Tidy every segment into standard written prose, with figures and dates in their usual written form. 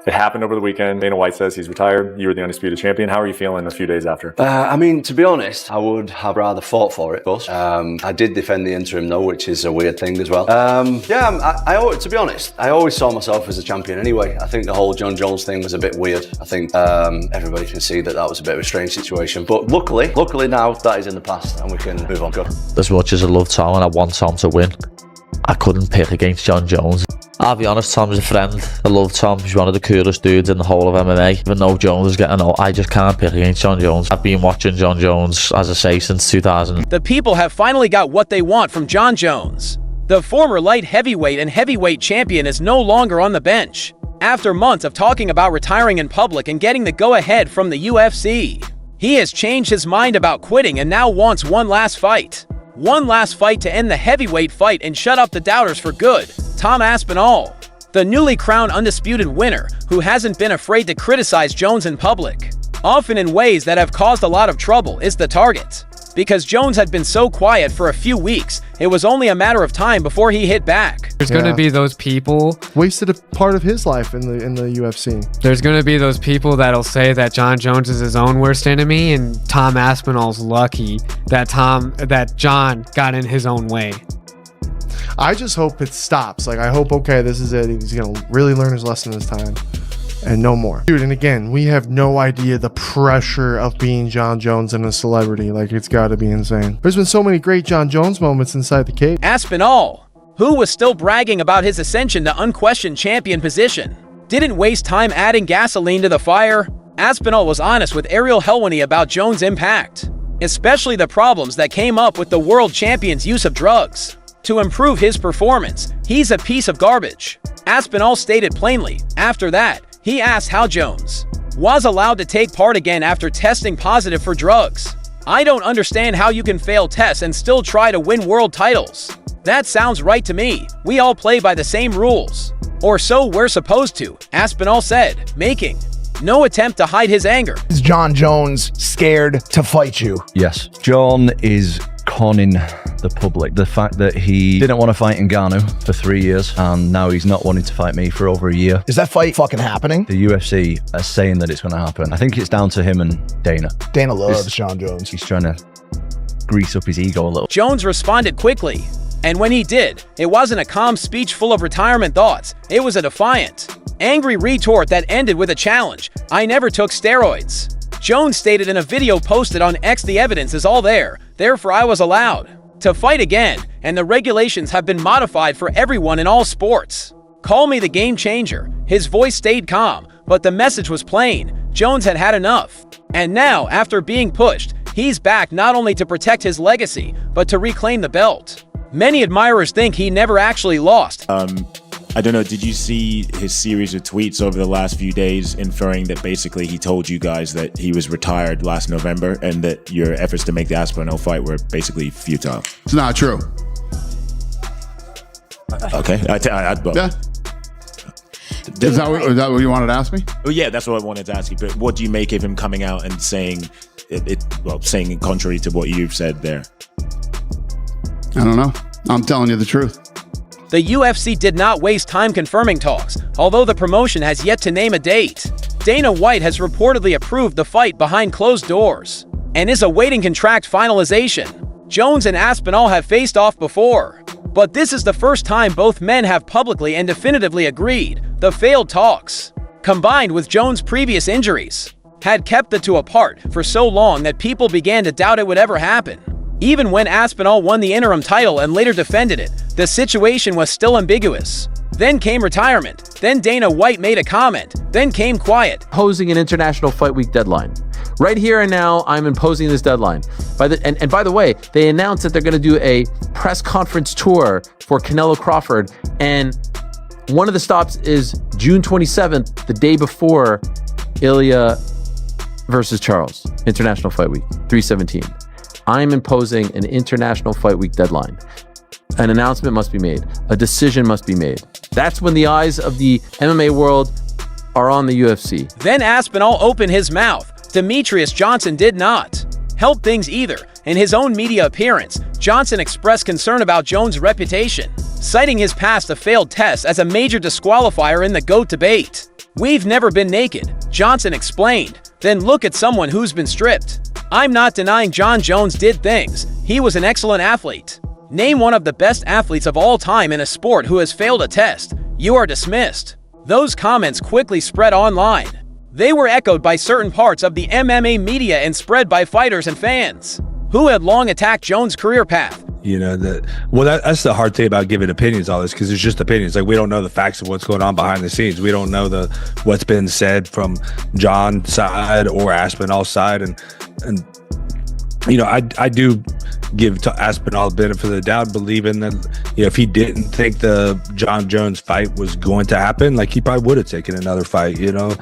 It happened over the weekend. Dana White says he's retired. You were the undisputed champion. How are you feeling a few days after? I mean, to be honest, I would have rather fought for it, of course. I did defend the interim though, which is a weird thing as well. To be honest, I always saw myself as a champion anyway. I think the whole Jon Jones thing was a bit weird. I think everybody can see that was a bit of a strange situation. But luckily now that is in the past and we can move on. Good. As much as I love Tom and I want Tom to win, I couldn't pick against Jon Jones. I'll be honest, Tom's a friend. I love Tom. He's one of the coolest dudes in the whole of MMA. Even though Jones is getting old, I just can't pick against Jon Jones. I've been watching Jon Jones, as I say, since 2000. The people have finally got what they want from Jon Jones. The former light heavyweight and heavyweight champion is no longer on the bench, after months of talking about retiring in public and getting the go-ahead from the UFC. He has changed his mind about quitting and now wants one last fight. One last fight to end the heavyweight fight and shut up the doubters for good. Tom Aspinall, the newly crowned undisputed winner who hasn't been afraid to criticize Jones in public, often in ways that have caused a lot of trouble, is the target. Because Jones had been so quiet for a few weeks, it was only a matter of time before he hit back. There's going to be those people... Wasted a part of his life in the UFC. There's going to be those people that'll say that Jon Jones is his own worst enemy, and Tom Aspinall's lucky that Jon got in his own way. I just hope it stops. Like, I hope, okay, this is it. He's going to really learn his lesson this time. And no more. Dude, and again, we have no idea the pressure of being Jon Jones and a celebrity. Like, it's got to be insane. There's been so many great Jon Jones moments inside the cage. Aspinall, who was still bragging about his ascension to unquestioned champion position, didn't waste time adding gasoline to the fire. Aspinall was honest with Ariel Helwani about Jones' impact, especially the problems that came up with the world champion's use of drugs. To improve his performance, he's a piece of garbage. Aspinall stated plainly. After that, he asked how Jones was allowed to take part again after testing positive for drugs. I don't understand how you can fail tests and still try to win world titles. That sounds right to me. We all play by the same rules. Or so we're supposed to, Aspinall said, making no attempt to hide his anger. Is Jon Jones scared to fight you? Yes. Jon is conning the public. The fact that he didn't want to fight Ngannou for 3 years and now he's not wanting to fight me for over a year. Is that fight fucking happening? The UFC are saying that it's going to happen. I think it's down to him and Dana. Dana loves Jon Jones. He's trying to grease up his ego a little. Jones responded quickly, and when he did, it wasn't a calm speech full of retirement thoughts. It was a defiant, angry retort that ended with a challenge. I never took steroids. Jones stated in a video posted on X, the evidence is all there, therefore I was allowed to fight again, and the regulations have been modified for everyone in all sports. Call me the game changer. His voice stayed calm, but the message was plain. Jones had had enough. And now, after being pushed, he's back not only to protect his legacy, but to reclaim the belt. Many admirers think he never actually lost. I don't know, did you see his series of tweets over the last few days inferring that basically he told you guys that he was retired last November and that your efforts to make the Aspinall fight were basically futile? It's not true. Okay. Yeah. Is that what you wanted to ask me? Well, yeah, that's what I wanted to ask you. But what do you make of him coming out and saying saying contrary to what you've said there? I don't know. I'm telling you the truth. The UFC did not waste time confirming talks, although the promotion has yet to name a date. Dana White has reportedly approved the fight behind closed doors and is awaiting contract finalization. Jones and Aspinall have faced off before, but this is the first time both men have publicly and definitively agreed. The failed talks, combined with Jones' previous injuries, had kept the two apart for so long that people began to doubt it would ever happen. Even when Aspinall won the interim title and later defended it, the situation was still ambiguous. Then came retirement. Then Dana White made a comment. Then came quiet. Imposing an International Fight Week deadline. Right here and now, I'm imposing this deadline. And by the way, they announced that they're going to do a press conference tour for Canelo Crawford. And one of the stops is June 27th, the day before Ilya versus Charles. International Fight Week, 317. I'm imposing an International Fight Week deadline. An announcement must be made. A decision must be made. That's when the eyes of the MMA world are on the UFC. Then Aspinall opened his mouth. Demetrius Johnson did not help things either. In his own media appearance, Johnson expressed concern about Jones' reputation, citing his past of failed tests as a major disqualifier in the GOAT debate. "We've never been naked," Johnson explained. "Then look at someone who's been stripped. I'm not denying Jon Jones did things. He was an excellent athlete. Name one of the best athletes of all time in a sport who has failed a test. You are dismissed." Those comments quickly spread online. They were echoed by certain parts of the MMA media and spread by fighters and fans, who had long attacked Jones' career path. You know, that's the hard thing about giving opinions on this, because it's just opinions. Like, we don't know the facts of what's going on behind the scenes. We don't know what's been said from John's side or Aspinall's side. And you know, I do give Aspinall the benefit of the doubt, believing that, you know, if he didn't think the Jon Jones fight was going to happen, like, he probably would have taken another fight, you know.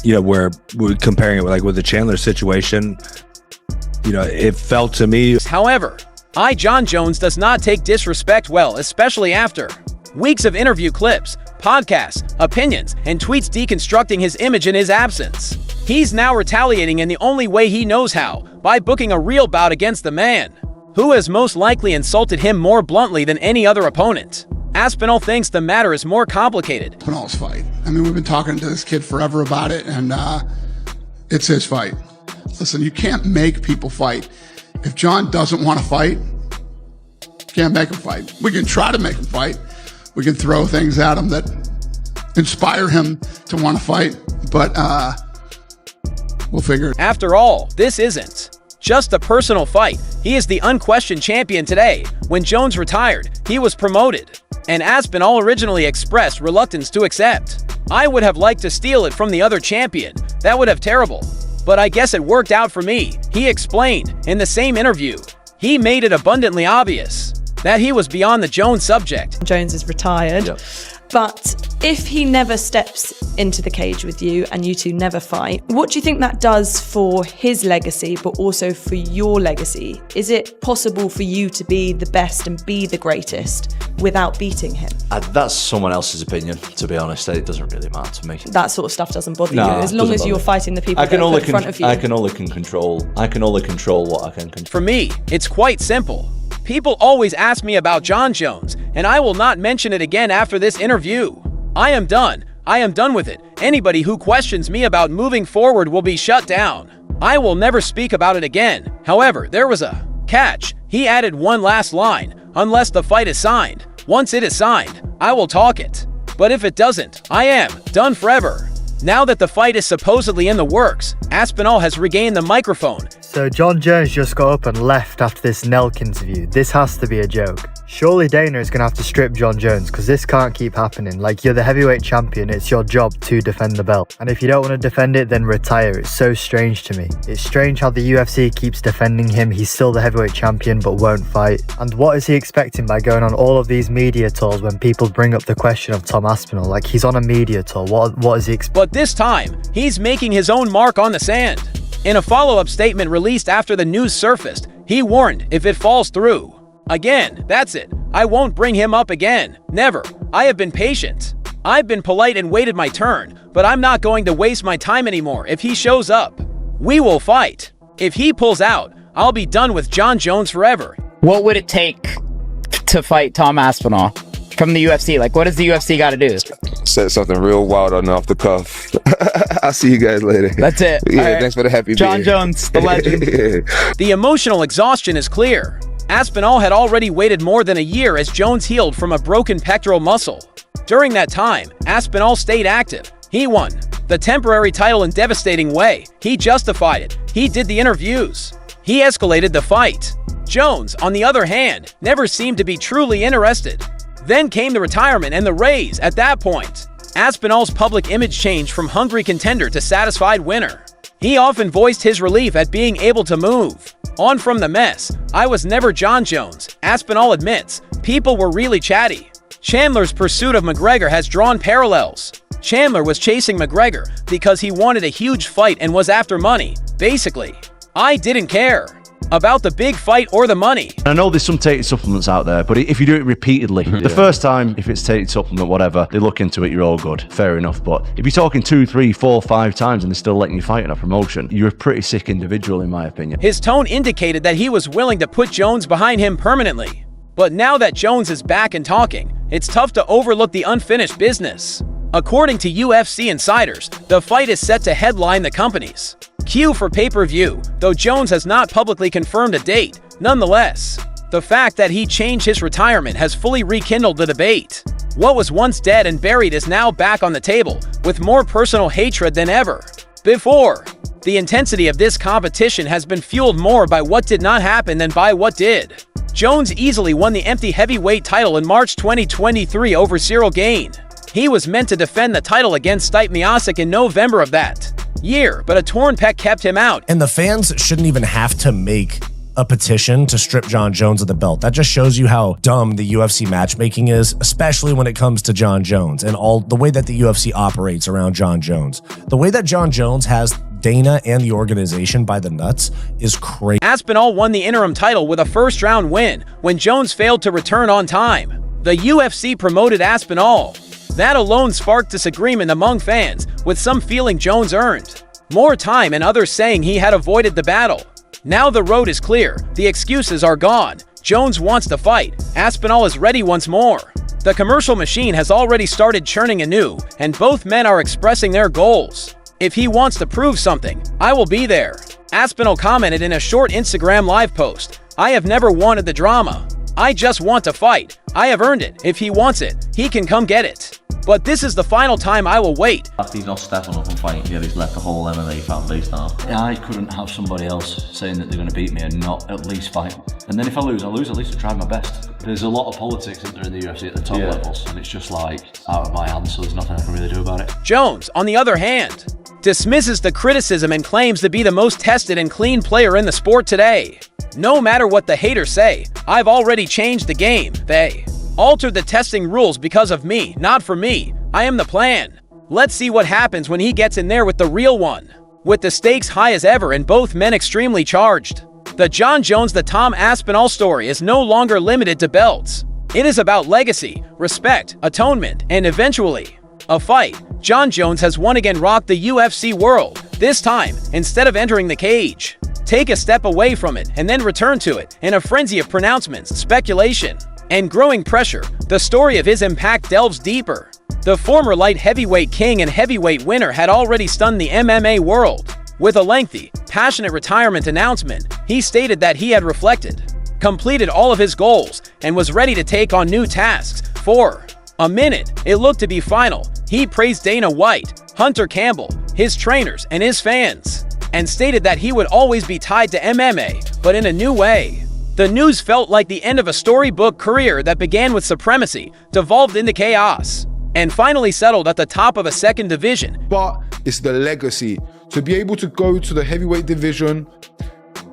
Where we're comparing it with the Chandler situation, you know, it felt to me. However, Jon Jones does not take disrespect well, especially after weeks of interview clips, podcasts, opinions, and tweets deconstructing his image in his absence. He's now retaliating in the only way he knows how, by booking a real bout against the man who has most likely insulted him more bluntly than any other opponent. Aspinall thinks the matter is more complicated. Aspinall's fight. I mean, we've been talking to this kid forever about it, and it's his fight. Listen, you can't make people fight. If Jon doesn't want to fight, you can't make him fight. We can try to make him fight. We can throw things at him that inspire him to want to fight, but we'll figure it. After all, this isn't just a personal fight. He is the unquestioned champion today. When Jones retired, he was promoted, and Aspinall originally expressed reluctance to accept. "I would have liked to steal it from the other champion. That would have terrible. But I guess it worked out for me," he explained in the same interview. He made it abundantly obvious that he was beyond the Jones subject. Jones is retired. Yep. But if he never steps into the cage with you and you two never fight, what do you think that does for his legacy, but also for your legacy? Is it possible for you to be the best and be the greatest without beating him? That's someone else's opinion, to be honest. It doesn't really matter to me. That sort of stuff doesn't bother No, you, as long as you're fighting the people that are in front of you. I can only control what I can control. For me, it's quite simple. People always ask me about Jon Jones, and I will not mention it again after this interview. I am done. I am done with it. Anybody who questions me about moving forward will be shut down. I will never speak about it again. However, there was a catch. He added one last line. "Unless the fight is signed. Once it is signed, I will talk it. But if it doesn't, I am done forever." Now that the fight is supposedly in the works, Aspinall has regained the microphone. So Jon Jones just got up and left after this Nelk interview. This has to be a joke. Surely Dana is going to have to strip Jon Jones, because this can't keep happening. Like, you're the heavyweight champion, it's your job to defend the belt. And if you don't want to defend it, then retire. It's so strange to me. It's strange how the UFC keeps defending him. He's still the heavyweight champion but won't fight. And what is he expecting by going on all of these media tours when people bring up the question of Tom Aspinall? Like, he's on a media tour. What is he expecting? But this time, he's making his own mark on the sand. In a follow-up statement released after the news surfaced, he warned if it falls through. Again, that's it. I won't bring him up again. Never. I have been patient. I've been polite and waited my turn, but I'm not going to waste my time anymore. If he shows up, we will fight. If he pulls out, I'll be done with Jon Jones forever. What would it take to fight Tom Aspinall from the UFC? Like, what does the UFC got to do? Said something real wild on off the cuff. I'll see you guys later. That's it. Yeah, thanks for the happy Jon beer. Jones, the legend. The emotional exhaustion is clear. Aspinall had already waited more than a year as Jones healed from a broken pectoral muscle. During that time, Aspinall stayed active. He won the temporary title in devastating way. He justified it. He did the interviews. He escalated the fight. Jones, on the other hand, never seemed to be truly interested. Then came the retirement and the raise. At that point, Aspinall's public image changed from hungry contender to satisfied winner. He often voiced his relief at being able to move on from the mess. I was never Jon Jones, Aspinall admits. People were really chatty. Chandler's pursuit of McGregor has drawn parallels. Chandler was chasing McGregor because he wanted a huge fight and was after money. Basically, I didn't care about the big fight or the money. I know there's some tainted supplements out there, but if you do it repeatedly, the first time, if it's tainted supplement, whatever, they look into it, you're all good. Fair enough. But if you're talking 2, 3, 4, 5 times and they're still letting you fight in a promotion, you're a pretty sick individual, in my opinion. His tone indicated that he was willing to put Jones behind him permanently. But now that Jones is back and talking, it's tough to overlook the unfinished business. According to UFC insiders, the fight is set to headline the company's queue for pay-per-view, though Jones has not publicly confirmed a date. Nonetheless, the fact that he changed his retirement has fully rekindled the debate. What was once dead and buried is now back on the table, with more personal hatred than ever before. The intensity of this competition has been fueled more by what did not happen than by what did. Jones easily won the empty heavyweight title in March 2023 over Cyril Gane. He was meant to defend the title against Stipe Miocic in November of that year, but a torn pec kept him out. And the fans shouldn't even have to make a petition to strip Jon Jones of the belt. That just shows you how dumb the UFC matchmaking is, especially when it comes to Jon Jones and all the way that the UFC operates around Jon Jones. The way that Jon Jones has Dana and the organization by the nuts is crazy. Aspinall won the interim title with a first-round win when Jones failed to return on time. The UFC promoted Aspinall. That alone sparked disagreement among fans, with some feeling Jones earned more time and others saying he had avoided the battle. Now the road is clear, the excuses are gone. Jones wants to fight, Aspinall is ready once more. The commercial machine has already started churning anew, and both men are expressing their goals. If he wants to prove something, I will be there. Aspinall commented in a short Instagram live post, "I have never wanted the drama. I just want to fight. I have earned it. If he wants it, he can come get it. But this is the final time I will wait." After he's not stepping up and fighting here, he's left the whole MMA fan base now. I couldn't have somebody else saying that they're going to beat me and not at least fight. And then if I lose, at least I tried my best. There's a lot of politics in the UFC at the top levels, and it's just like out of my hands, so there's nothing I can really do about it. Jones, on the other hand, dismisses the criticism and claims to be the most tested and clean player in the sport today. "No matter what the haters say, I've already changed the game. They altered the testing rules because of me, not for me. I am the plan. Let's see what happens when he gets in there with the real one." With the stakes high as ever and both men extremely charged, the Jon Jones the Tom Aspinall story is no longer limited to belts. It is about legacy, respect, atonement, and eventually a fight. Jon Jones has once again rocked the UFC world, this time instead of entering the cage. Take a step away from it and then return to it in a frenzy of pronouncements, speculation, and growing pressure. The story of his impact delves deeper. The former light heavyweight king and heavyweight winner had already stunned the MMA world. With a lengthy, passionate retirement announcement, he stated that he had reflected, completed all of his goals, and was ready to take on new tasks. For a minute, it looked to be final. He praised Dana White, Hunter Campbell, his trainers, and his fans, and stated that he would always be tied to MMA, but in a new way. The news felt like the end of a storybook career that began with supremacy, devolved into chaos, and finally settled at the top of a second division. But it's the legacy. To be able to go to the heavyweight division,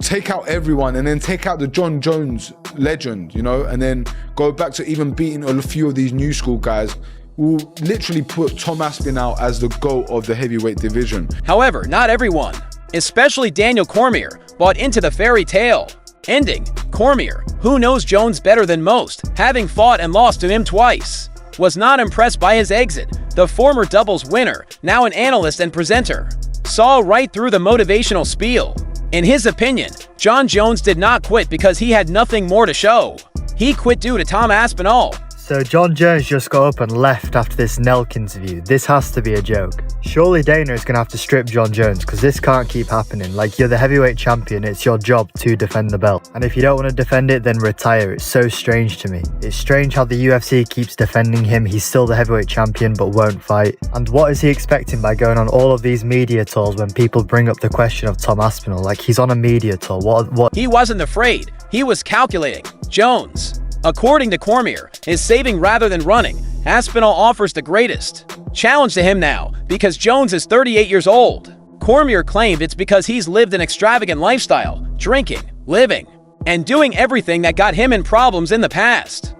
take out everyone, and then take out the Jon Jones legend, you know, and then go back to even beating a few of these new school guys, will literally put Tom Aspinall as the GOAT of the heavyweight division. However, not everyone, especially Daniel Cormier, bought into the fairy tale ending. Cormier, who knows Jones better than most, having fought and lost to him twice, was not impressed by his exit. The former doubles winner, now an analyst and presenter, saw right through the motivational spiel. In his opinion, Jon Jones did not quit because he had nothing more to show. He quit due to Tom Aspinall. So Jon Jones just got up and left after this Nelk interview. This has to be a joke. Surely Dana is going to have to strip Jon Jones because this can't keep happening. Like, you're the heavyweight champion, it's your job to defend the belt. And if you don't want to defend it, then retire. It's so strange to me. It's strange how the UFC keeps defending him. He's still the heavyweight champion but won't fight. And what is he expecting by going on all of these media tours when people bring up the question of Tom Aspinall? Like, he's on a media tour. What? He wasn't afraid. He was calculating. Jones, according to Cormier, is saving rather than running. Aspinall offers the greatest challenge to him now because Jones is 38 years old. Cormier claimed it's because he's lived an extravagant lifestyle, drinking, living, and doing everything that got him in problems in the past.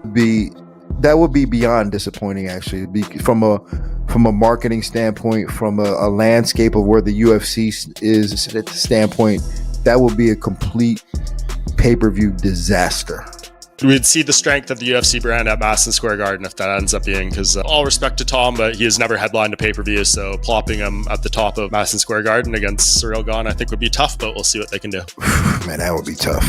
That would be beyond disappointing, actually. From a marketing standpoint, from a landscape of where the UFC is standpoint, that would be a complete pay-per-view disaster. We'd see the strength of the UFC brand at Madison Square Garden if that ends up being, because all respect to Tom, but he has never headlined a pay-per-view, so plopping him at the top of Madison Square Garden against Cyril Gane I think would be tough, but we'll see what they can do. Man, that would be tough.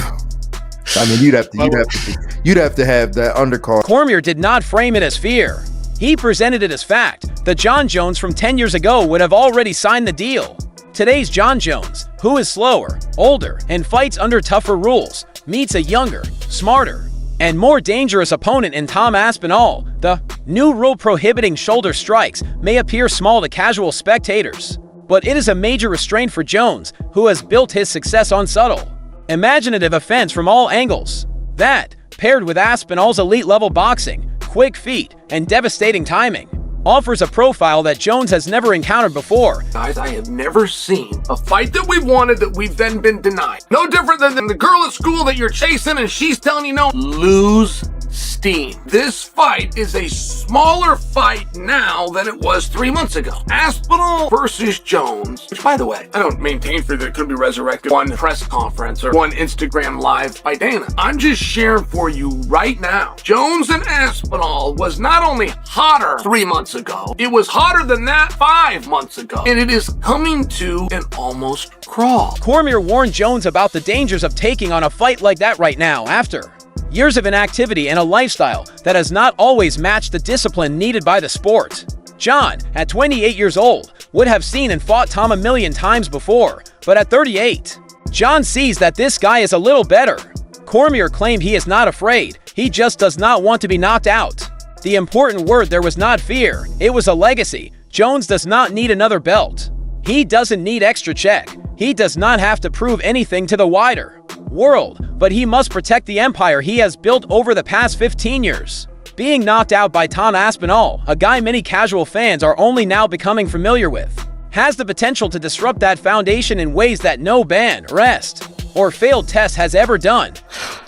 I mean, you'd have to have that undercard. Cormier did not frame it as fear. He presented it as fact. The Jon Jones from 10 years ago would have already signed the deal. Today's Jon Jones, who is slower, older, and fights under tougher rules, meets a younger, smarter, and more dangerous opponent in Tom Aspinall. The new rule prohibiting shoulder strikes may appear small to casual spectators, but it is a major restraint for Jones, who has built his success on subtle, imaginative offense from all angles. That, paired with Aspinall's elite-level boxing, quick feet, and devastating timing, offers a profile that Jones has never encountered before. Guys, I have never seen a fight that we've wanted that we've then been denied. No different than the girl at school that you're chasing and she's telling you no. Lose steam. This fight is a smaller fight now than it was 3 months ago. Aspinall versus Jones, which, by the way, I don't maintain for that it could be resurrected one press conference or one Instagram live by Dana. I'm just sharing for you right now. Jones and Aspinall was not only hotter 3 months ago, it was hotter than that 5 months ago. And it is coming to an almost crawl. Cormier warned Jones about the dangers of taking on a fight like that right now after years of inactivity and a lifestyle that has not always matched the discipline needed by the sport. Jon, at 28 years old, would have seen and fought Tom a million times before, but at 38, Jon sees that this guy is a little better. Cormier claimed he is not afraid, he just does not want to be knocked out. The important word there was not fear, it was a legacy. Jones does not need another belt. He doesn't need extra check. He does not have to prove anything to the wider world, but he must protect the empire he has built over the past 15 years. Being knocked out by Tom Aspinall, a guy many casual fans are only now becoming familiar with, has the potential to disrupt that foundation in ways that no ban, rest, or failed test has ever done.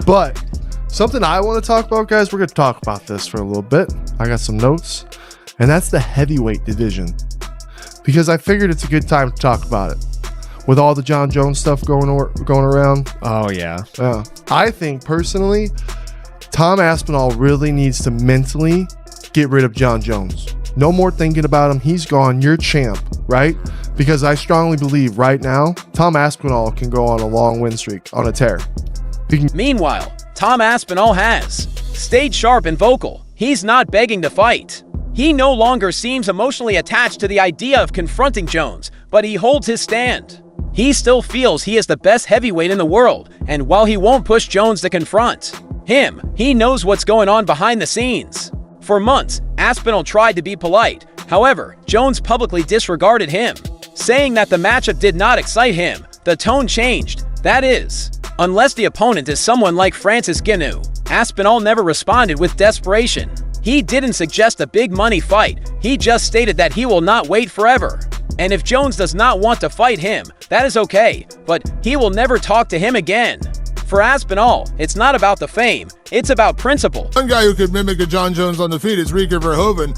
But something I want to talk about, guys, we're going to talk about this for a little bit. I got some notes, and that's the heavyweight division, because I figured it's a good time to talk about it. With all the Jon Jones stuff going around. Oh, yeah. Yeah. I think, personally, Tom Aspinall really needs to mentally get rid of Jon Jones. No more thinking about him. He's gone. You're champ, right? Because I strongly believe right now, Tom Aspinall can go on a long win streak, on a tear. Meanwhile, Tom Aspinall has stayed sharp and vocal. He's not begging to fight. He no longer seems emotionally attached to the idea of confronting Jones, but he holds his stand. He still feels he is the best heavyweight in the world, and while he won't push Jones to confront him, he knows what's going on behind the scenes. For months, Aspinall tried to be polite. However, Jones publicly disregarded him, saying that the matchup did not excite him. The tone changed. That is, unless the opponent is someone like Francis Ngannou. Aspinall never responded with desperation. He didn't suggest a big money fight. He just stated that he will not wait forever. And if Jones does not want to fight him, that is okay, but he will never talk to him again. For Aspinall, it's not about the fame, it's about principle. One guy who could mimic a Jon Jones on the feet is Rieker Verhoeven.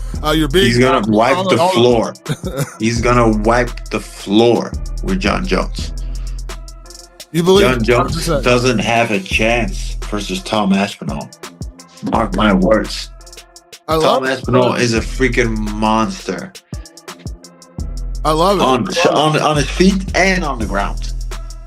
He's gonna wipe the floor. He's gonna wipe the floor with Jon Jones. You believe Jon Jones doesn't have a chance versus Tom Aspinall. Mark my words. Tom Aspinall is a freaking monster. I love it. On his feet and on the ground.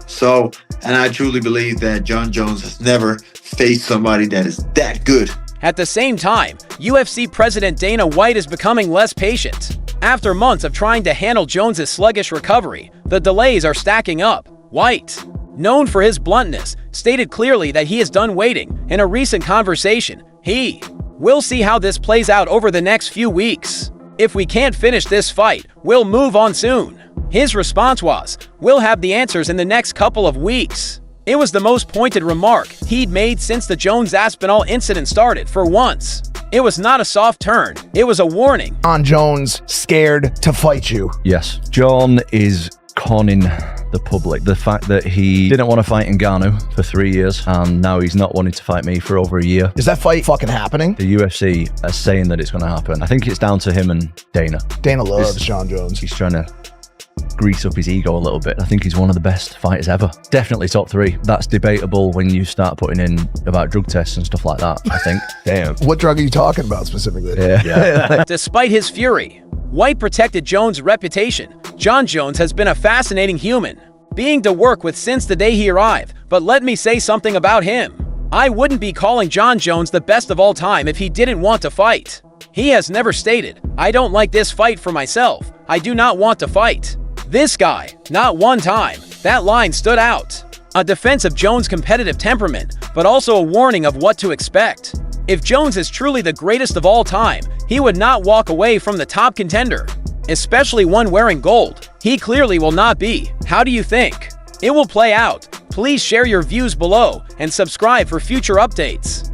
So, and I truly believe that Jon Jones has never faced somebody that is that good. At the same time, UFC President Dana White is becoming less patient. After months of trying to handle Jones' sluggish recovery, the delays are stacking up. White, known for his bluntness, stated clearly that he is done waiting. In a recent conversation, he will see how this plays out over the next few weeks. If we can't finish this fight, we'll move on soon. His response was, we'll have the answers in the next couple of weeks. It was the most pointed remark he'd made since the Jones-Aspinall incident started. For once, it was not a soft turn, it was a warning. Jon Jones scared to fight you. Yes. Jon is conning the public. The fact that he didn't want to fight Ngannou for 3 years and now he's not wanting to fight me for over a year. Is that fight fucking happening? The UFC are saying that it's going to happen. I think it's down to him and Dana. Dana loves Jon Jones. He's trying to grease up his ego a little bit. I think he's one of the best fighters ever. Definitely top 3. That's debatable when you start putting in about drug tests and stuff like that, I think. Damn. What drug are you talking about specifically? Yeah. Despite his fury, White protected Jones' reputation. Jon Jones has been a fascinating human, being to work with since the day he arrived. But let me say something about him. I wouldn't be calling Jon Jones the best of all time if he didn't want to fight. He has never stated, "I don't like this fight for myself. I do not want to fight." This guy, not one time. That line stood out. A defense of Jones' competitive temperament, but also a warning of what to expect. If Jones is truly the greatest of all time, he would not walk away from the top contender, especially one wearing gold. He clearly will not be. How do you think it will play out? Please share your views below and subscribe for future updates.